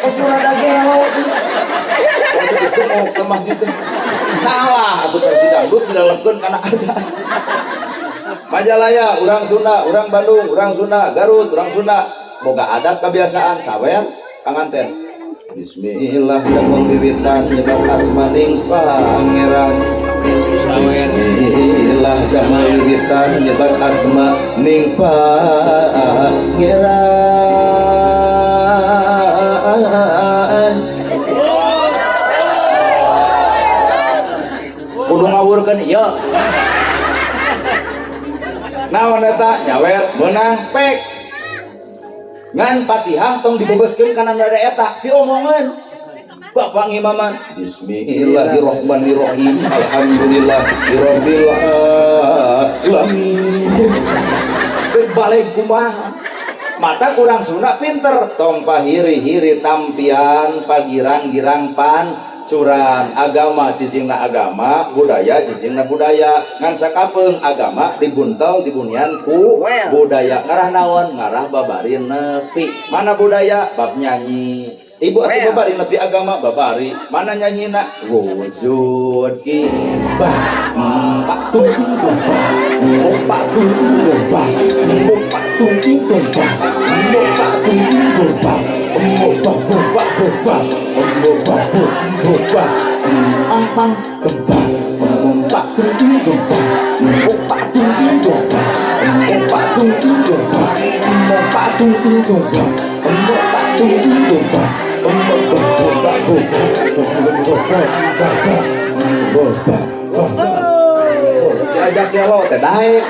Suara gelo. Itu mau ke masjid. Salah atuh versi dangdut dilalengkeun kana ada. Majalaya, urang Sunda, urang Bandung, urang Sunda, Garut, urang Sunda. Boga adat kebiasaan sawean panganten. Bismillah damel wiwitan nyebat asmaning pangeran. Bismillah damel wiwitan nyebat asmaning pangeran. Kudu ngawurkeun ieu. Naon eta nyawer meunang pek. Ngan Fatihah tong dibogeskeun kana nada eta diomongeun Bapak ngimaman. Bismillahirrahmanirrahim. Alhamdulillahirabbil alamin. Balik kumaha? Mata kurang Sunda pinter. Tong pahiri-hiri tampian pagirang-girang pan curan agama cicingna agama, budaya cicingna budaya. Ngan sakapeung agama dibuntel dibunian ku budaya. Ngarah naon? Ngarah babarin nepi. Mana budaya? Bab nyanyi. Ibu atuh babari nepi agama babari. Mana nyanyina? Wujud kibah empat tunting tumpah empat tunting tumpah empat tunting tumpah empat tunting tumpah ampang gempah empat tunting tumpah empat tunting tumpah empat tunting tumpah empat tunting tumpah empat tunting tumpah diajak gelo teh daek.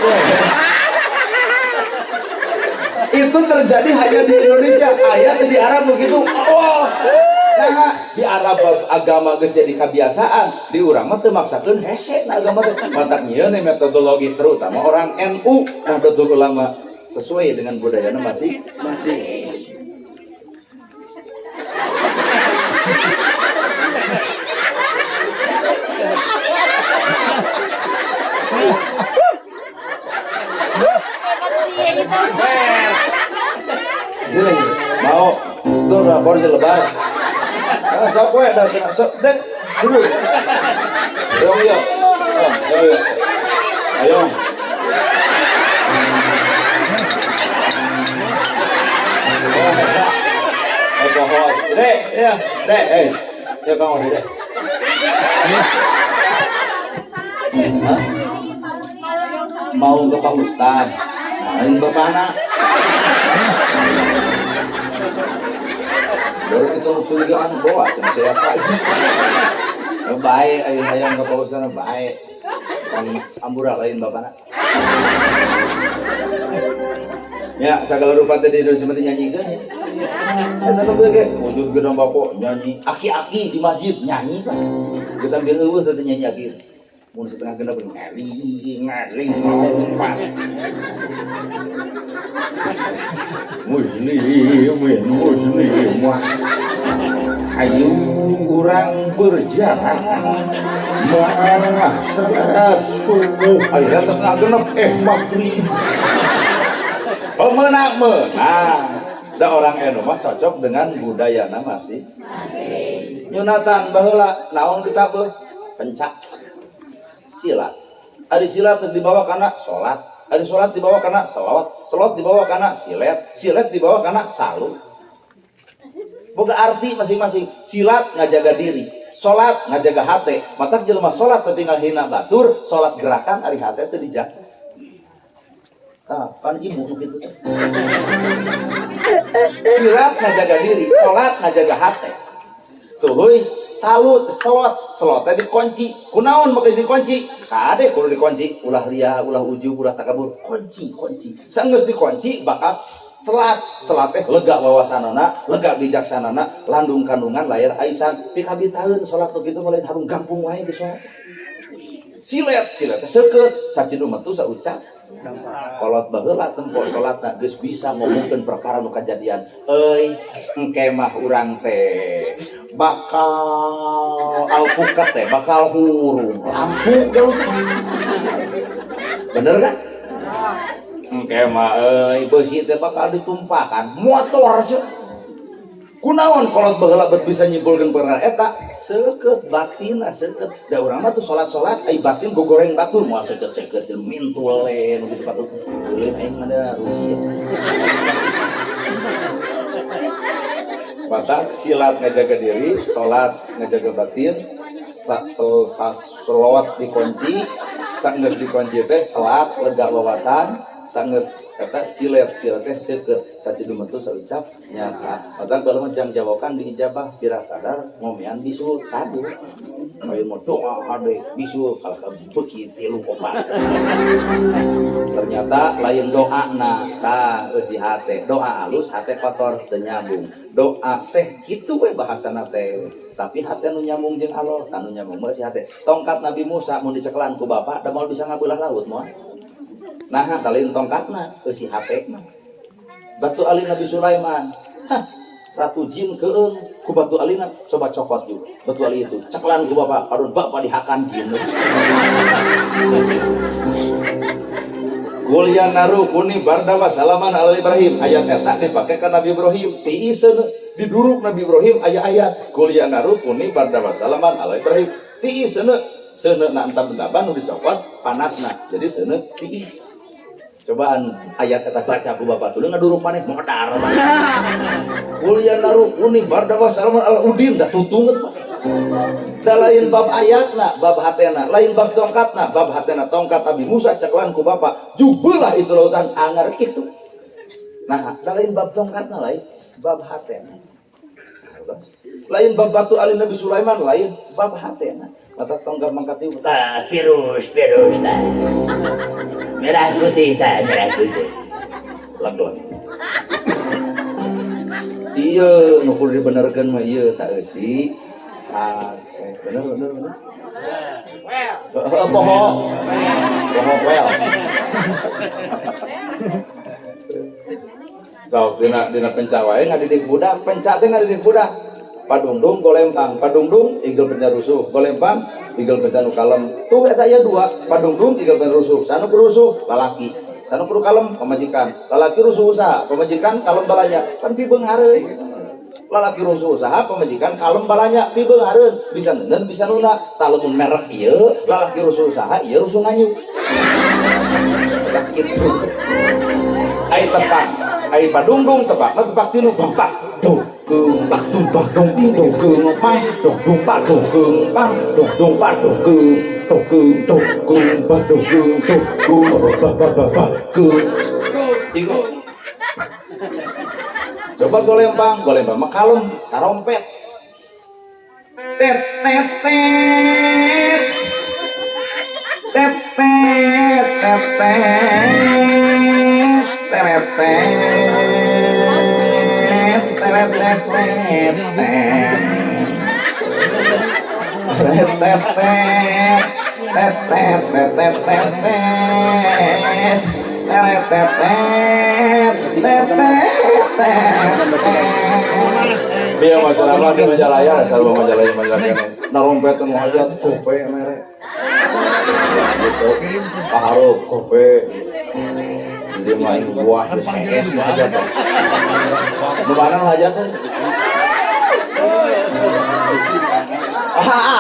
Itu terjadi hanya di Indonesia, ayat di Arab begitu. Oh, nah di Arab agama geus jadi kebiasaan, di urang mah teu maksakeun hese na agama teh. Matak nyieun metodologi terutama orang NU Nahdlatul Ulama sesuai dengan budayana masih. Sini mau tuh rapor lebar. Sok we datang sok dek dulu. Ayo. Ayo. Alkohol. Dek, ya, dek, ya kamu dek. Mau ke Pak Ustad. Main bapana. Baru itu curigaan bawa cuma siapa. Baik, ayang ke Pak Ustad baik. Ambura lain bapana. Ya, segala rupa tadi Indonesia mati nyanyikan ya. Kita lebih kayak wujud gedang bapak nyanyi, aki-aki di masjid nyanyi kan. Gue sambil tadi nyanyi aki. Mun setengah genap ngaring ngompat. Muslim ayo urang berjalan masyarakat subuh akhirnya setengah genap maghrib. Menang. Da orang eno mah cocok dengan budayana masih. Nyunatan baheula naon kita beuh? Pencak. Silat. Ari silat dibawa kana salat. Ari salat dibawa kana selawat. Selawat dibawa kana silet. Silet dibawa kana salut. Boga arti masing-masing. Silat ngajaga diri. Salat ngajaga hate. Matak jelema salat tapi ngahina batur, salat gerakan ari hate teu dijaga. Kan ibu begitu. Silat ngajaga diri, salat ngajaga hate. Tuluy salut, selot teh dikunci. Kunaon make dikunci? Kade kudu dikunci. Ulah ria, ulah ujub, ulah takabur. Kunci. Saenggeus dikunci bakal selat teh lega wawasanana, lega bijaksanana, landung kandungan layar aisan. Pikabitaeun salat begitu mulai harung gampung wae di salat. Silet teh seukeut sacidu metu saucap. Kolot baheula tempo salatna geus bisa ngomongkeun perkara nu kajadian. Euy, engke mah urang teh bakal alpukat teh bakal hurung lampu geus. Bener kan? Kema besi teh bakal ditumpahkan motor aja. Kunaon kolot baheula bet bisa nyimpulkeun perkara eta seukeut batinna seukeut. Da urang mah tuh salat-salat ai batin gogoreng batur moal seukeut-seukeut jeung mintul we nu kitu patut. Ulin aing mah ruji. Mata silat ngajaga diri, salat ngajaga batin, selawat dikunci, sanggeus dikunci teh salat lega wawasan, sanggeus eta silet teh seukeut sacidu metu saucap nyata. Mata kalau jam jawakan diijabah pira kadar ngomean bisul kadu. Aya mah doa hade bisul kalau beuki 3 opat. Ternyata lain doana tah eusi hate doa alus hate kotor teu nyambung. Doa teh kitu we bahasana teh. Tapi hate nu nyambung jeung Allah, tanu nyambung mah si hate. Tongkat Nabi Musa mun dicekelan ku bapa da moal bisa ngabeulah laut moal. Nah, kalian tongkatna eusi hatena. Batu alin Nabi Sulaiman. Ratu jin keung ku batu alina coba cokot juga. Batu ali itu cekelan ku bapa, aduh bapa dihakan jin. Kulian naru kuni barda salaman ala Ibrahim. Ayat eta dipake ka Nabi Ibrahim. Tiiseun diduruk Nabi Ibrahim ayat-ayat. Kulian naru kuni barda salaman ala Ibrahim. Tiiseun seuneu na entab-entaban nu dicokot panasna. Jadi seuneu tiis. Cobaan ayat kata baca ku bapak tuh ngaduruk maneh modar kuliah naruh kuning bardawa salaman ala udin dah tutunget da lain bab ayatna bab hatena lain bab tongkatna bab hatena tongkat Nabi Musa ceklan ku bapak jubelah itu lautan angar itu. Nah da lain bab tongkatna lain bab hatena lain bab batu alin Nabi Sulaiman lain bab hatena. Mata tonggak mangkat itu pirus tah merah putih lagon iya nu kudu dibenerkeun mah ieu tah eusi bener poho well so dina penca wae ngadidik budak penca teh ngadidik budak padungdung golempang padungdung igel penca rusuh golempang igel penca nu kalem tuh eta aya dua padungdung igel penca rusuh sanu rusuh lalaki sanu kudu kalem pamajikan lalaki rusuh usaha pamajikan kalem balanya kan pibeung hareuy lalaki rusuh usaha pamajikan kalem balanya pibeung hareuy bisa neun bisa nuna talemun merek ieu lalaki rusuh usaha ieu rusuh nganyuk tak kitu ai tepak ai padungdung tepakna tepak tilu bangpak do bak tumpah dong ting dong pang dong pak dong pang dong pak dong pak dong iku coba golempang mah kalem tarompet tet tet tet tet tet tet dia majalah di majalaya asal majalaya narompetan wajah kope merek gitu paharup kope dia main buah terus es hajat nu mana hajat teh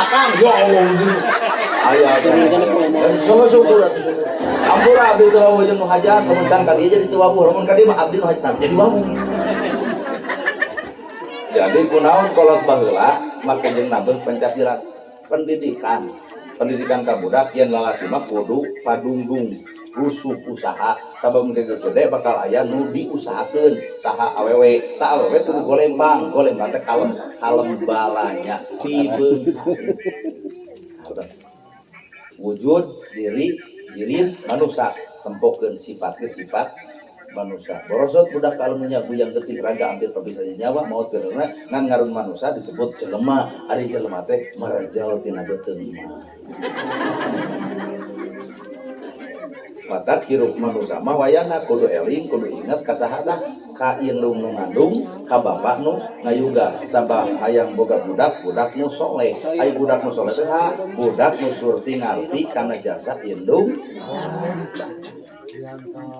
kang yo aya semua syukur ampura abdi teu wae jeung nu hajat lamun can ka dieu jadi teu wabuh lamun ka dieu mah abdi nu hajat jadi wabuh. Jadi kunaon kolot baheula make jeung nabeung Pancasila pendidikan ka budak yen lalaki mah kudu padungdung rusuh usaha sabab geus gede bakal aya nu diusahakeun saha awewe tah awewe kudu golempang teh kalem balanya pibeung wujud diri manusia tempokeun sifat manusia borosot budak kalem nya buyang geuting raga hampir bisa nyawa maot keurna ngan ngaran manusia disebut jelema ari jelema teh marajal tina beuteung mata hirup manusia mah wayahna kudu eling kudu inget ka sahadat ka indung nu ngandung ka bapak nu ngayuga sabab hayang boga budak nu soleh aya budak nu soleh teh saha budak nu surti ngarti kana jasa indung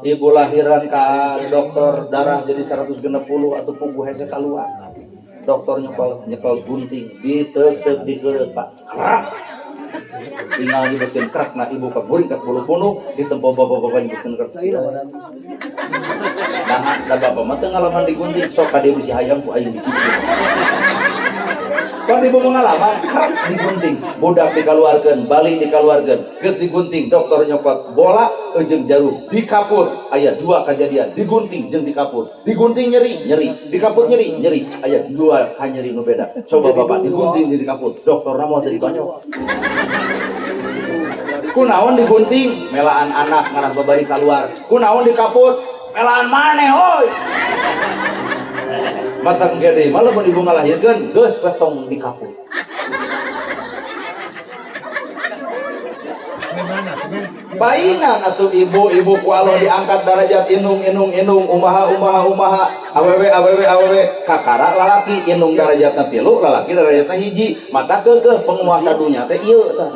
Ibu lahiran ka dokter darah jadi 160 atau pugu hese keluar. Dokter nyekel gunting ditek dikeureup Pak. Krak. Tinggal dibeutkeun krak na ibu kaguring ka bulu punuk ditempo bapak-bapak nyebutkeun krak. Nah, da bapak mah teu ngalaman digunting sok ka dieu si hayang ku aing dikitu. Kan ibu pengalaman krak digunting, budak dikeluarkeun, bali dikeluarkeun, geus digunting, dokter nyokot bola jeung jarum, dikapur, aya 2 kejadian, digunting jeung dikapur, digunting nyeri, dikapur nyeri, aya 2 nyeri nu beda. Coba bapak digunting jeung dikapur, dokterna moal teu ditonyok. Kunaon digunting, melaan anak ngarah babari keluar, kunaon dikapur, melaan maneh hoi. Matang gede, malah mun ibu ngalahirkeun geus petong dikapur. Paingan atuh ibu ku Allah diangkat derajat inung umaha awewe kakara lalaki inung derajatna 3 lalaki derajatna 1 mata keukeuh penguasa dunya teh ieu tah.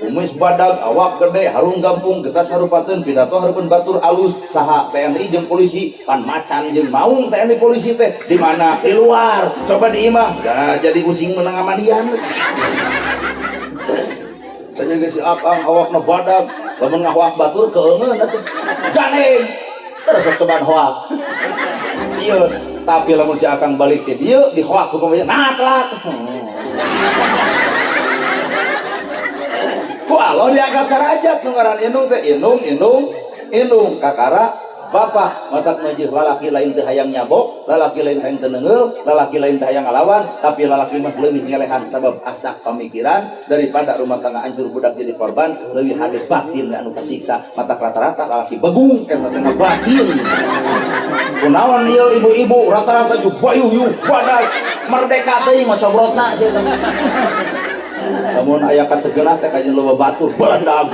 Umis badag awak gede harung gampung getas harupateun pidato hareupeun batur alus saha TNI jeung polisi pan macan jeung maung TNI polisi teh di mana di luar coba diimah jadi kucing menang amandian saja geus si akang awakna badag lamun ngawak batur keungeun atuh ganeng terus cobaan hoak sieun tapi lamun si akang balik ke dieu dihoak ku pamajikan nah telat ku Allah diangkat derajat nu ngaran inung teh inung kakara bapak matak majih lalaki lain teh hayang nyabok lalaki lain hayang teu neungeul lalaki lain teh hayang ngalawan tapi lalaki mah leuwih ngelehan sabab asak pamikiran daripada rumah tangga hancur budak jadi korban leuwih hade batin anu kasiksa matak rata-rata lalaki begung eta teh batin kunaon ieu ibu-ibu rata-rata ju bayu badak merdeka teuing ngocobrotna sia teh. Namun ayah kata genah teh kajian loba batur belendag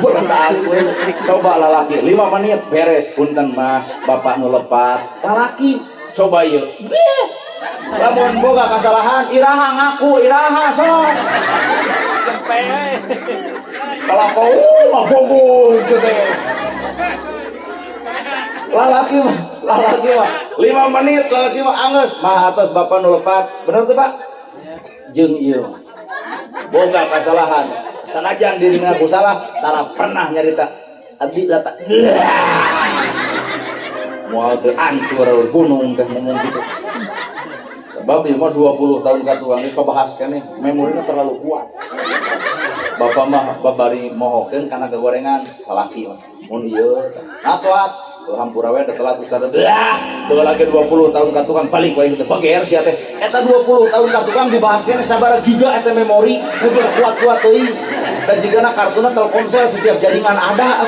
coba lalaki 5 menit beres punten mah bapak nu lepat lalaki coba yuk lamun boga kasalahan iraha ngaku iraha sok kalau kau bogo gitu lalaki mah 5 menit lalaki mah angeus mah atas bapak nu lepat bener tuh Pak jeung ieu boga kesalahan sanajan dirinya aku salah tara pernah nyarita abdi lata moal teu ancur gunung teh ngomong gitu sebab ieu mah 20 tahun ka tukang ieu kabahas keneh memorina terlalu kuat bapak mah babari mohokeun kana kegorengan salaki mah mun ieu natwat hampura we telat ustad belah lagi 20 tahun ka tukang balik wae teh bager sia teh eta 20 tahun ka tukang dibahas keneh sabaraha giga eta memori kudu kuat-kuat teuing dan jigana kartuna Telkomsel setiap jaringan ada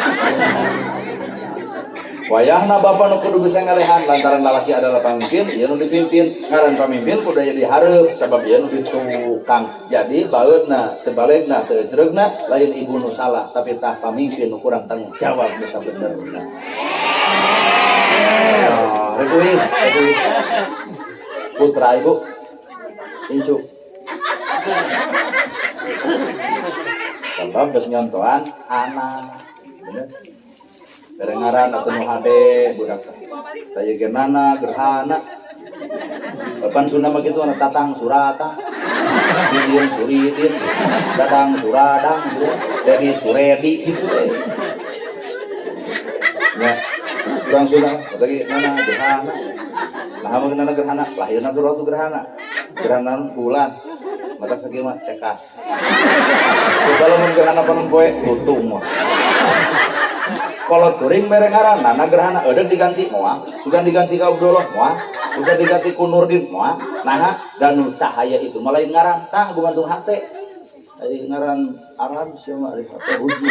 wayahna bapak nu kudu bisa ngalehan lantaran lalaki adalah pamimpin ieu nu dipimpin ngaran pamimpin kudu jadi hareup sabab ieu nu ditukang jadi baeutna teu balegna teu ejregna lain ibu nu salah tapi tah pamimpin nu kurang tanggung jawab bisa benerna putra ibu incu sebab geus nyontohan anak bener berengaran atau nu hade budak saya genana gerhana papan Sunda mah kitu ana tatang surata dieun suridin dadang suradang jadi suredi gitu ya kurang Sunda lagi nana gerhana nah mah nana gerhana lahirna gerhana gerhana bulan mata sakieu mah cekas kalau mun gerhana panon poe lutung mah kolot kuring mere ngaran nana gerhana eudeuh diganti moal sugan diganti ka Abdullah moal sugan diganti ku Nurdin moal nah dan cahaya itu malain ngaran tah gumantung hate ari ngaran Arab sia mah ari hate uji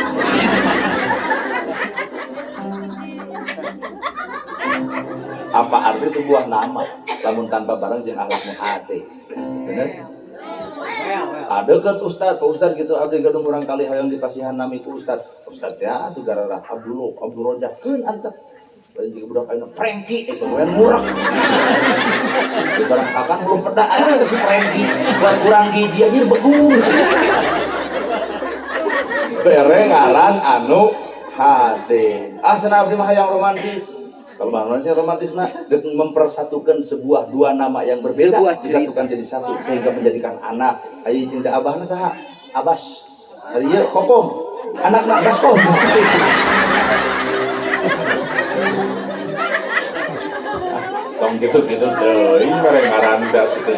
apa arti sebuah nama lamun tanpa barang jeung akhlak nu hate bener ada ke ustad gitu abdi gadung urang kali hayang dipasihan nami ku ustad ya atuh garara Abdul Rojak keun antep lain juga budak ayeuna Prengki eta we murah di barang kakang belum peda si Prengki buat kurang giji aja begung bere ngaran anu hati. Sana abdi mah yang romantis. Kalau bahasa romantis nah mempersatukan sebuah dua nama yang berbeda disatukan jadi satu sehingga menjadikan anak. Ayo cinta abahna saha? Abas. Ari ieu kokom. Anakna baskom. Tong gitu teuing ngaran da kitu.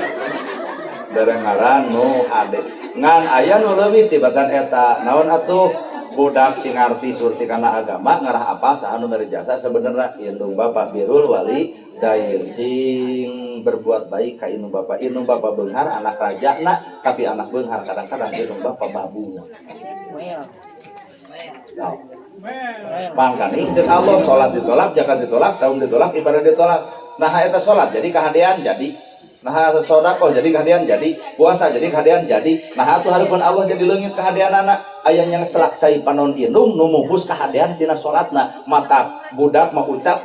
Ngaran nu ade. Ngan aya nu leuwih tibatan eta. Naon atuh budak sing ngarti surti kana agama ngarah apa saha nu bari jasa sebenarnya indung bapa birul wali dair sing berbuat baik ka indung bapa beunghar anak rajana tapi anak beunghar kadang-kadang indung bapa babu. Mangkani cek Allah salat ditolak, zakat ditolak, saum ditolak, ibadah ditolak. Nah eta salat jadi kahadean jadi. Nah sedekah jadi kahadean jadi, puasa jadi kahadean jadi. Nah atuh hareupeun Allah jadi leungit kahadeanana. Aya yang celak cai panon indung nu muhus kahadean tina salatna. Mata budak mah ucap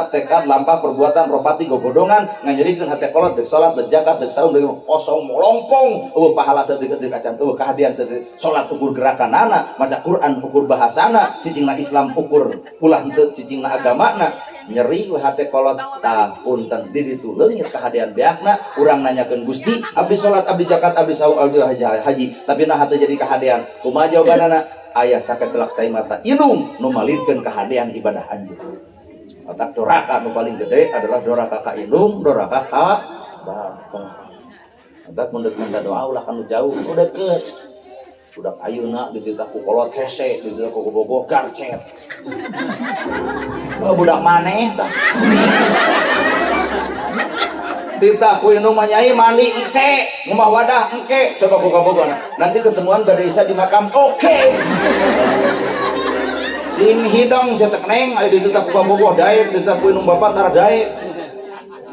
tekad lampah perbuatan ropati gogodongan ngajadikeun hate kolot deuk salat deuk zakat deuk saum deuk kosong molongpong eueuh pahala saeutik acan eueuh kahadean saeutik salat ukur gerakanana maca Quran ukur bahasana cicingna Islam ukur ulah henteu cicingna agamana nyeri hate kolot tah punten di ditu leungit kahadean beakna urang nanyakeun Gusti abdi salat abdi zakat abdi saum abdi haji tapi nah hate jadi kahadean kumaha jawabanana aya sakecelak cai mata indung nu malidkeun kahadean ibadah haji. Otak doraka nu paling gede adalah doraka ka indung, doraka ka bapa. Otak mun deuk minta doa ulah kanu jauh, nu deukeut. Budak ayeuna dititah ku kolot hese, dititah ku bobogoh garcet. Oh budak maneh tah. Titah ku indung mah nyai mandi engke, ngumah wadah engke, coba ku kabogona. Nanti ketemuan bade Isa di makam oke. Sing hidong saya tekneng, ayo dititah ku bobogoh daek, dititah ku indung bapak tar daek.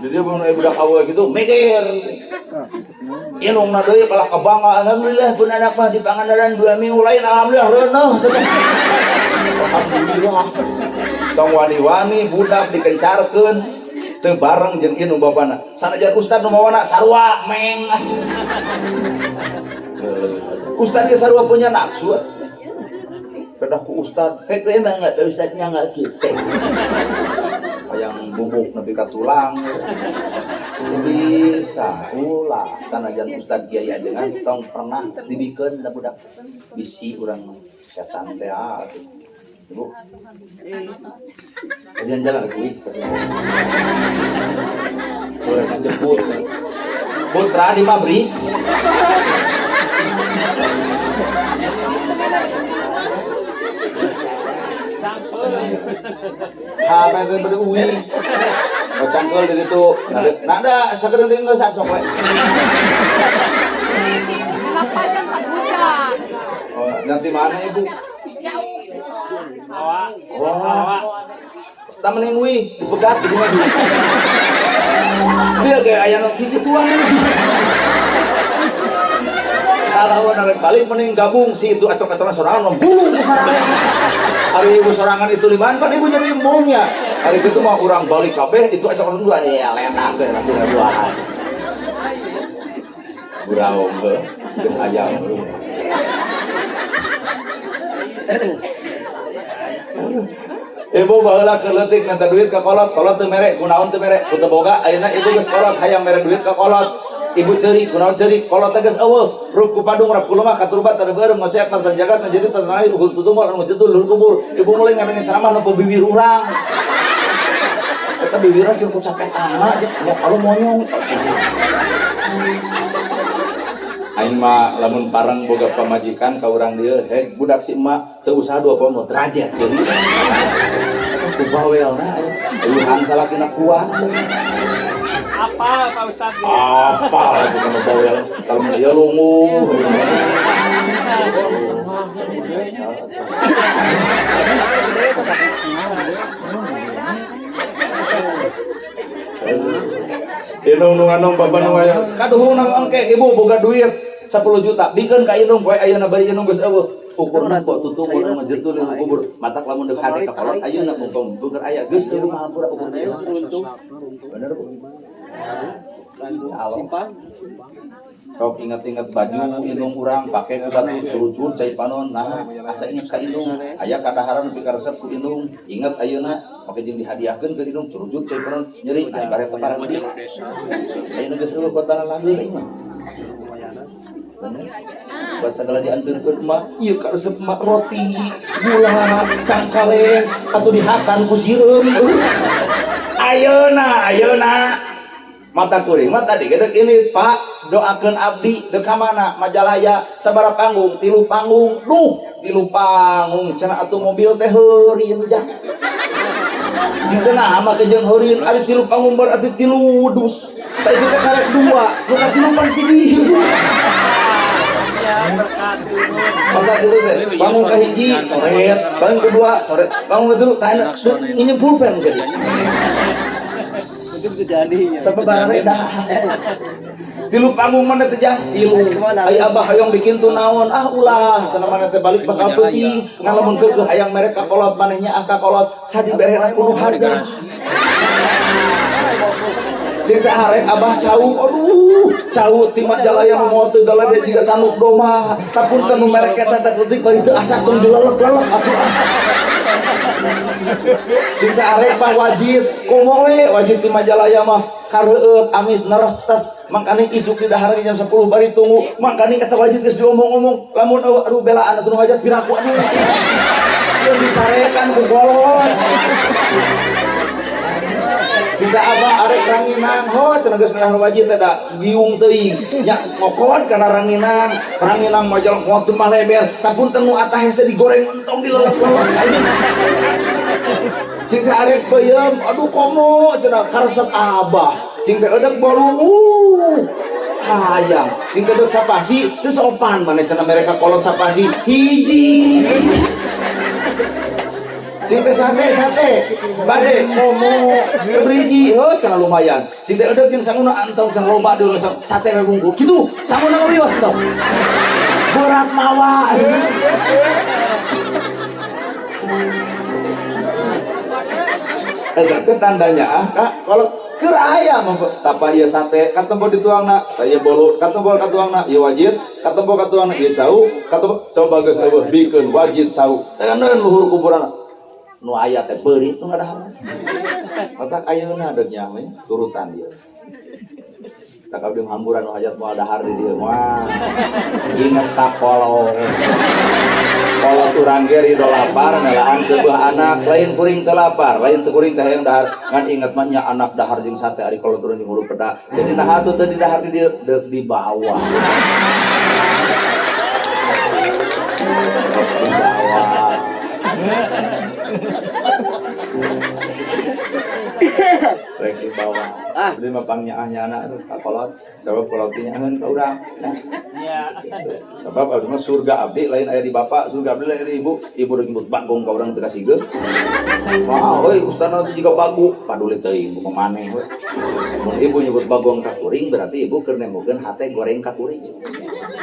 Jadi mun aya budak awewe gitu mikir. Indungna deui kalah kabangga, alhamdulillah pun anak mah di Pangandaran 2 minggu lain alhamdulillah reuneuh. Alhamdulillah. Tong wani-wani budak dikencarkeun teu bareng jeung indung bapana. Sanajan ustad nu mawana sarua meng. Ustad ge sarua punya nafsu. Kedah ku ustad, hek emang enggak ada ustadnya enggak gitu. Yang bubuk nepi ka tulang. Bisa ulah sanajan ustad kiai ajengan tong pernah dibikeun da budak bisi urang setan teh Ibu. Kasihan jalan kuwi, kasihan. Urang ngajemput. Putra di pabrik. Hapen bade uwi. Cangkel di ditu. Nada sakedeung deui geus sok we. Oh, nanti mana Ibu? Wah. Tamening uwi dipegat di rumah dulu. Biar kayak aya nu kituan. Kalau narik balik mending gabung si itu acok-acokan sorangan membulung sorangan. Hari ibu sorangan itu limaan kan ibu jadi limbungnya. Hari itu mah urang balik kabeh itu acok-acokan dua ya lenak ke dua-duaan. Buraung ke geus aya. Ibu baheula keleutik minta duit ka kolot teu mere kunaon teu mere ku teu boga ayeuna ibu geus kolot hayang mere duit ka kolot. Ibu ceri, kunaon ceri, kalau tegas eueuh, ruk ku padung rap kulemah katurbat teu beureum ngocek pantan jagat menjadi tanah uhul tutumul anu ngeujetul leueur kubur. Ibu mulai ngamengin ceramah nu bibir urang. Eta bibirna jeung ku capetana jeung kalau monyong. Aing mah lamun parang boga pamajikan ka urang dieu, heh budak si emak teu usaha 2 poe mah teraja ceuri. Ku bawelna eueuhan salakina kuat. Apa Pak Ustaz? Apa itu kan bawel kalau dia lungu. Indung nu nganong babanung aya kaduhung nang engke ibu boga duit 10 juta bikeun ka indung poe ayeuna bari indung geus eueuh ukurna kok tutung urang majetul di kubur matak lamun deuk hade ka kolot ayeuna mumpung buker aya geus di rumah hampura ukur bener Bu Simpan. Kau ingat-ingat baju indung urang pakai ku batu curucur cai panon nah asa ingat ka indung aya kadaharan nepi ka resep ku indung ingat ayeuna make jeung dihadiahkeun ke indung curucur cai panon nyeri nah bare teh parang dia ayeuna geus eueuh kotana langgeur ieu mah buat segala dianteurkeun mah ieu ka resep mah roti gula cangkaleng atuh dihakan ku sireum ayeuna mata kuring mah tadi gedek ini Pak doakeun abdi dek ka mana Majalaya sabaraha panggung 3 panggung duh 3 panggung cenah atuh mobil teh heureun jah cinta nah mah ke jeung heureun ari 3 panggung berarti 3 dus tah itu teh karek 2 nu ka 3 pan sini Ya berkat dulu. maka gitu teh panggung kahiji coret panggung kedua coret panggung kedua tah ini pulpen jadi Itu jadi. sababaraha dah tilu panggung mana teh jah tilu ai abah hayang bikin tu naon ulah sana mana teh balik bakal peuting ngalamun keukeuh hayang merek ka kolot manehnya angka kolot sadiberena kudu harga cinta harek abah cau aduh cau ti Majalaya mau teu galade jiga tanuk doma tapun teu merek eta teh leutik bari teu asa tong dilelep-lelep atuh cinta arek mah wajib kumaha we wajib ti Majalaya mah kareueut amis nerestes mangkane isuk di dahar jam 10 bari tunggu mangkane kata wajib geus diomong-omong lamun aduh belaan atuh hajat piraku aduh sieun dicarekan ku golon cinta abah arek ranginang ho cenah geus dahar wajib teh da giung teuing nya ngokot kana ranginang majal kuat mah leber tapun teu nu atah hese digoreng entong dilelep-lelep cinta arek peuyeum aduh komo cenah karesep abah cinta edek bolu hayang cinta edek sapasi teu sopan maneh cenah mereka kolot sapasi hiji cinta sate bade komo sebriji cenah lumayan cinta edek jeung sanguna antong cenah loba deuleu sate we bungkus kitu sanguna ngawios tong berat mawa eta teh tandanya Kak kalau keur aya mah tapa ieu sate katempo dituangna saya bolu katempo katuangna ieu wajib katempo katuangna ieu cau katempo coba geus eueuh bikeun wajib cau teh luhur kuburan nu aya teh beuri nu ngadahar matak ayeuna deuk nya we turutan ieu tak abdi hamburan nu hajat moal dahar di dieu mah inget ka kolot urang ge ridho lapar nelaan sebuah anak lain kuring teu lapar lain teu kuring teh hayang dahar ngan inget mah nya anak dahar jeung sate ari kolot urang jeung hulu peda jadi nah atuh teu di dahar di dieu deuk di bawah rek di bawah beli mah pangnyaahnya anak tuh ka kolot sabab kolot teh nyaeun ka urang Ya. sabab abdi mah surga abdi lain aya di bapak surga abdi lain di ibu rek nyebut bagong ka urang teu kasihgeun mah euy ustadna teh jiga bagu paduli teuing kumaha maneh we mun ibu nyebut bagong ka kuring berarti ibu keur nemokeun hate goreng ka kuring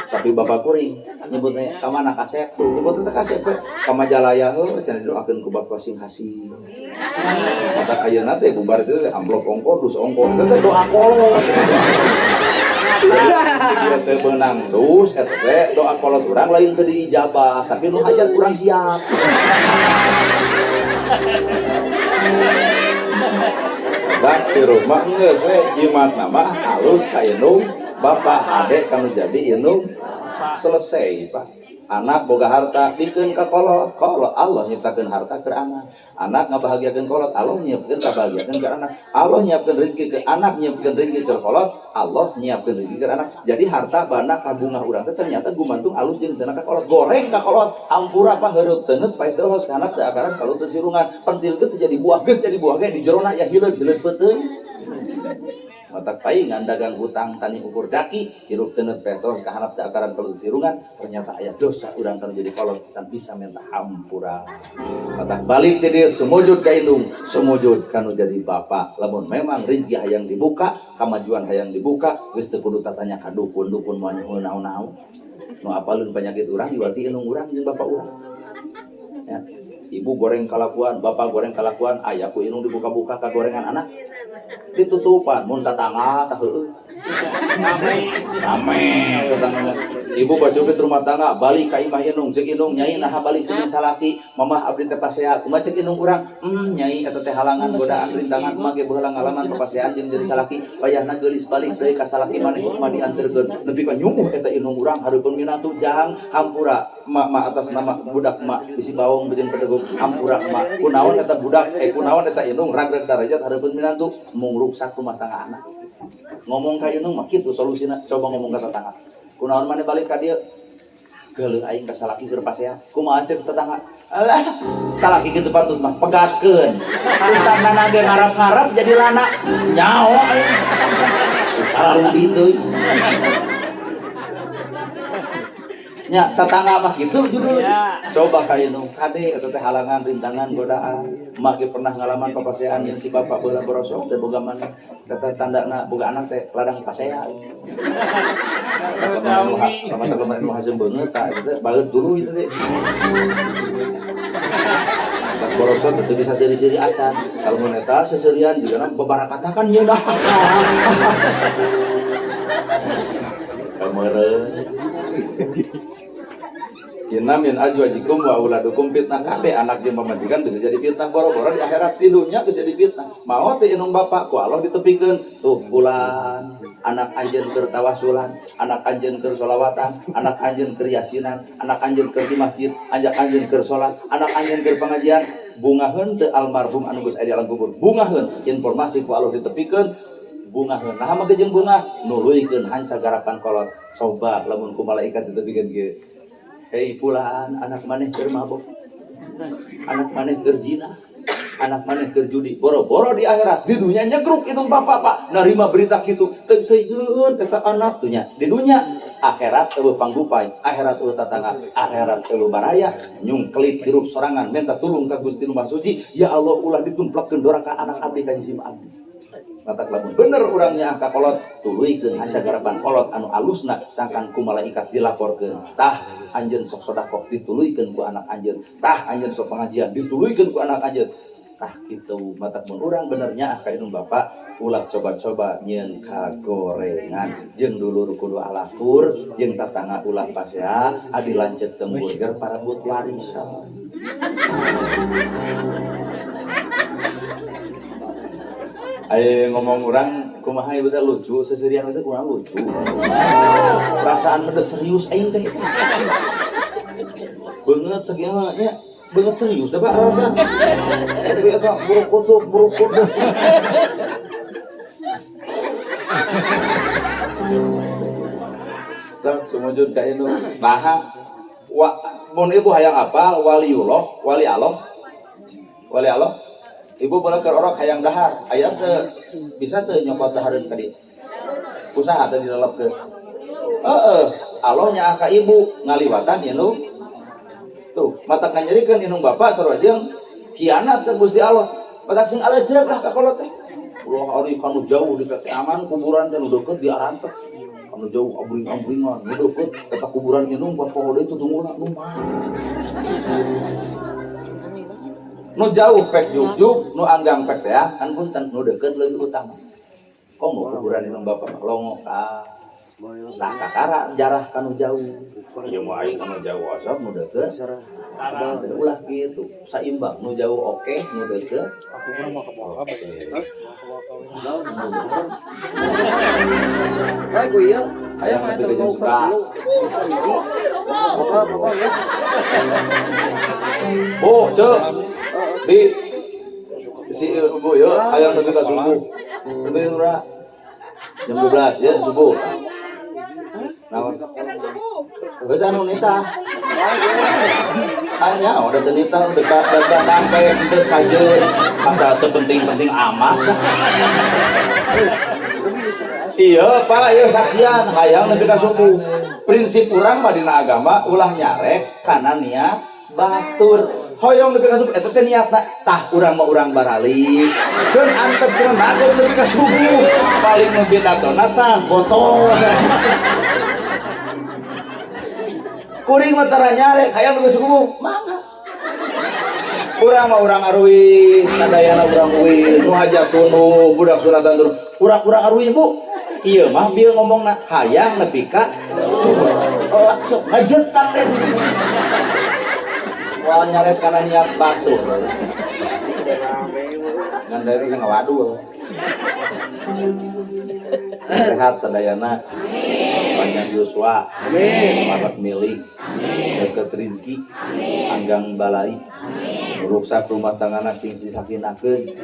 tapi bapak kuring nyebutnya ka mana kasep nyebutna teh kasep we ka Majalaya heuh cenah didoakeun ku bapak sing hasih mata ayeuna teh bubar teh amplop ongko dus ongko teh doa kolot teh beunang dus eta teh doa kolot urang lain teu diijabah tapi nu hajat urang siap Bang di rumah geus we jimatna mah halus ka indung bapak hade kanu jadi indung selesai Pak anak boga harta bikin ka kolot Allah nyiptakeun harta ke anak ngabahagiakeun kolot Allah nyiapkeun kabahagiaan ke anak Allah nyiapkeun rezeki ke anak nyiapkeun rezeki ke kolot Allah nyiapkeun rezeki ke anak jadi harta bana kabungah urang teh ternyata gumantung alus jeung teu ka kolot goreng ka kolot ampura apa heureuk teuneut pae teu hos kana teu akaran kalau teu sirungan pentilkeun teh jadi buah geus jadi buah ge di jerona ya hileud peuteung matak paingan dagang hutang tani ukur daki hirup teuneut petos kahanap teh akaran kalau sirungan ternyata aya dosa urang kanu jadi kolot can bisa minta hampura matak balik teh dieu sumujud ka indung sumujud kanu jadi bapak lamun memang rezeki hayang dibuka kamajuan hayang dibuka geus teu kudu tatanya ka dukun moal naon-naon nu apaleun penyakit urang diwati indung urang jeung bapak urang ya ibu goreng kalakuan bapak goreng kalakuan aya ku indung dibuka-buka ka gorengan anak ditutupan mun tatangga tah heueuh rame tetangganya. Ibu bacobet rumah tangga balik ka imah inung cek inung nyai nah balik ke salaki mamah abdi teh pasea kumaha cek inung urang nyai eta teh halangan godaan rintangan mage beulang ngalaman papasean jeung jadi salaki payahna geulis balik deui ka salaki maneh mah dianterkeun nepi ka nyumuh eta inung urang hareupeun minantu jang hampura mak atas nama budak mak bisi bawong jeung pedeguk hampura mak kunaon eta budak kunaon eta inung ragreg darajat hareupeun minantu mung ruksak rumah tangga anak ngomong ka inung mah kitu solusina coba ngomong ka tetangga kunaon maneh balik ka dieu geuleuh aing ka salaki keur pasea kumaha ceuk tetangga alah salaki kitu patut mah pegatkeun ustadna ge ngarap-ngarap jadi lana nyaho aing sararumbi teuy nya tetangga mah kitu judul coba ka inung kade eta teh halangan rintangan godaan make pernah ngalaman papasean jeung si bapak beula borosok teh boga maneh kata tandana boga anak teh ladang pasea teman-teman nu haseum beungeut tah eta teh baeut dulu itu teh tak borosok teh bisa seri-seri acan kalau mun eta seserian juga bebarakatna kan nyeunah kameureun Cina min ajwajikum wa uladukum fitnah kabeh anak jeung pamajikan bisa jadi fitnah boro-boro di akhirat di dunya bisa jadi fitnah mau teh inung bapak ku Allah ditepikeun tuh bulan anak anjeun keur tawasulan anak anjeun keur sholawatan anak anjeun keur yasinan anak anjeun keur di masjid ajak anjeun keur salat anak anjeun keur pengajian bungaheun teu almarhum anu geus aya di alam kubur bungaheun informasi ku Allah ditepikeun bungaheun nah mah jeung bunga nuluykeun hanca garapan kolot coba lamun ku malaikat ditepikeun kieu hei pulaan anak maneh keur mabok anak maneh keur zina anak maneh keur judi boro-boro di akhirat di dunya nyegruk itu bapak narima berita kitu teu teuyeun eta anak tuh nya di dunya akhirat eueuh panggupay akhirat eueuh tatangga akhirat eueuh baraya nyungklit hirup sorangan minta tulung ka Gusti Nu Maha Suci ya Allah ulah ditumplekeun doraka anak abdi ka jisim abdi mata lamun bener urangnya angka kolot tuluykeun hanca garapan kolot anu alusna sangkan ku malaikat dilaporkeun tah anjeun sok sedekah dituluykeun ku anak anjeun tah anjeun sok pengajian dituluykeun ku anak anjeun tah kitu mata mun urang benernya ka inung bapak ulah coba-coba nyeun kagorengan jeung dulur kudu alakur jeung tatangga ulah pasea adi lanceut teu burger parabut warisan ayo ngomong orang kumaha ieu teh lucu seserian itu kurang lucu perasaan mah serius aing teh beungeut sakieu mah nya beungeut serius da Pak rasa tapi eta buruk kutub tak sumujud ka indung nah mun ibu hayang apal wali Allah ibu boleh keur orok hayang dahar aya teu bisa teu nyokot dahareun ka dieu usaha teu dilelepkeun Allah nya ka ibu ngaliwatan inung tuh mata nganyerikeun inung bapak sarua jeung hianat teh Gusti Allah batak sing ala jerak lah ka kolot teh ulah ari kanu jauh di aman kuburan teh nu deukeut diarantep kanu jauh abring-abringan nu deukeut eta kuburan inung poho deui tutunguna nu mah nu jauh pek juk nu anggang pek teh kan punten nu deukeut leuwih utama komo kuburan inung bapak longo ka tah kakara jarah kanu jauh ieu mah aing kanu jauh asap nu deukeut ulah kitu saimbang nu jauh oke nu deukeut aku mah mau ka bae ieu aya mah teu suka oh ceu di si ibu yuk ayam lebih ke subuh lebih murah jam 12 ya subuh nawan geus anu nita hanya udah tenita udah datang kayak teu kajeun asal teu penting-penting amat iya Pak ieu saksian hayang lebih ke subuh prinsip urang mah dina agama ulah nyarek kana niat batur hoyong nepi ka subuh eta teh niatna tah urang mah urang baralik keun antep cenah nagon nepi ka subuh paling membedatona tah botol kuring mah tara nyarek hayang nepi ka subuh mangga urang mah urang arui sadayana urang uwi nu hajatun nu budak sunatan turun urang-urang arui Bu iya mah bieu ngomongna hayang nepi ka sok ngajetak teh wah nyaret kana niat batur ngan dari ka waduh sehat sadayana panjang yuswa marak milik deket rezeki anggang balai ruksak rumah tanggana sing disakinakeun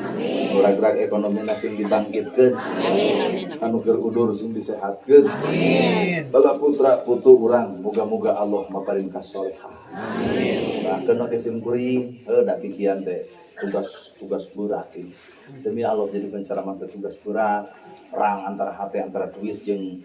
gerak-gerak ekonomi sing dibangkitkeun anu keur udur sing disehatkeun bala putra putu urang muga-muga Allah maparing kasolehan nah keun oge sim kuring da kikian teh tugas berat ini demi Allah jadi penceramah tugas berat perang antara hati antara duit jeung